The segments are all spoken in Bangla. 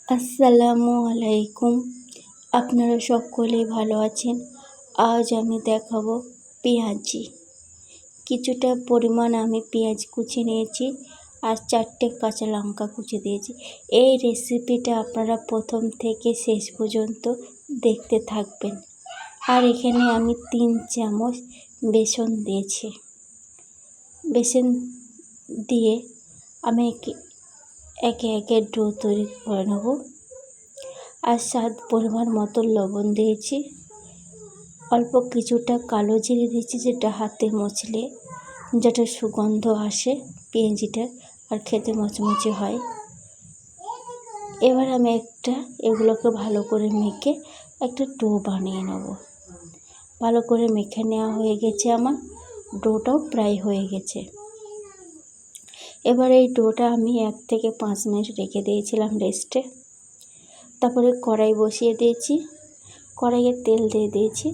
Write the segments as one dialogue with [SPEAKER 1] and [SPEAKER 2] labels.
[SPEAKER 1] আসসালামু আলাইকুম। আপনারা সকলেই ভালো আছেন। আজ আমি দেখাবো পেঁয়াজি। কিছুটা পরিমাণ আমি পেঁয়াজ কুচি নিয়েছি আর 4টে কাঁচা লঙ্কা কুচি দিয়েছি। এই রেসিপিটা আপনারা প্রথম থেকে শেষ পর্যন্ত দেখতে থাকবেন। আর এখানে আমি 3 চামচ বেসন দিয়েছি। বেসন দিয়ে আমি একে একে ডো তৈরি করে নেব। আর স্বাদ পরিমাণ মতো লবণ দিয়েছি। অল্প কিছুটা কালো জিরে দিয়েছি, যেটা হাতে মুছলে যেটা সুগন্ধ আসে পেঁয়াজিটা আর খেতে মচমচে হয়। এবার আমি এগুলোকে ভালো করে মেখে একটা ডো বানিয়ে নেব। ভালো করে মেখে নেওয়া হয়ে গেছে, আমার ডোটাও প্রায় হয়ে গেছে। এবার এই ডোটা আমি 1 থেকে 5 মিনিট রেখে দিয়েছিলাম রেস্টে। তারপরে কড়াই বসিয়ে দিয়েছি। কড়াইয়ে তেল দিয়ে দিয়েছি।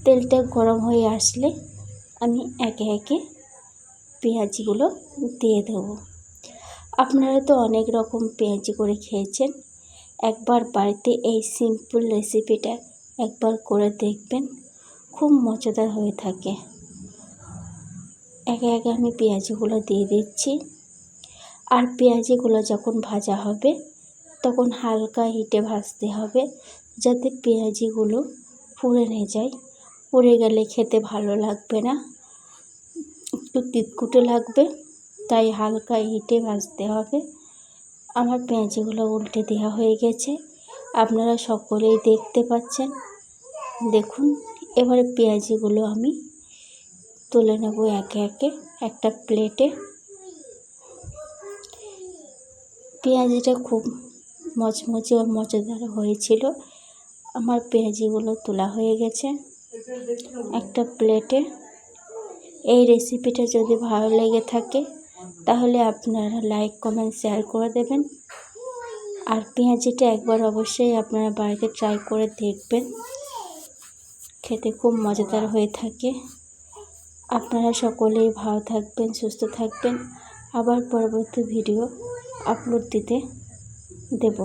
[SPEAKER 1] তেলটা গরম হয়ে আসলে আমি একে একে পেঁয়াজিগুলো দিয়ে দেবো। আপনারা তো অনেক রকম পেঁয়াজি করে খেয়েছেন। একবার বাড়িতে এই সিম্পল রেসিপিটা একবার করে দেখবেন, খুব মজাদার হয়ে থাকে। একে একে আমি পেঁয়াজিগুলো দিয়ে দিচ্ছি। আর পেঁয়াজিগুলো যখন ভাজা হবে তখন হালকা হিটে ভাজতে হবে, যাতে পেঁয়াজিগুলো পুড়ে না যায়। পুড়ে গেলে খেতে ভালো লাগবে না, একটু তিতকুটে লাগবে, তাই হালকা হিটে ভাজতে হবে। আমার পেঁয়াজিগুলো উল্টে দেওয়া হয়ে গেছে, আপনারা সকলেই দেখতে পাচ্ছেন। দেখুন, এবারে পেঁয়াজিগুলো আমি তুলে নেব একে একে একটা প্লেটে। পেঁয়াজিটা খুব মচমচে ও মজাদার হয়েছিল। আমার পেঁয়াজিগুলো তোলা হয়ে গেছে একটা প্লেটে। এই রেসিপিটা যদি ভালো লেগে থাকে তাহলে আপনারা লাইক, কমেন্ট, শেয়ার করে দেবেন। আর পেঁয়াজিটা একবার অবশ্যই আপনারা বাড়িতে ট্রাই করে দেখবেন, খেতে খুব মজাদার হয়ে থাকে। আপনারা সকলেই ভালো থাকবেন, সুস্থ থাকবেন। আবার পরবর্তী ভিডিও আপলোড দিতে দেব।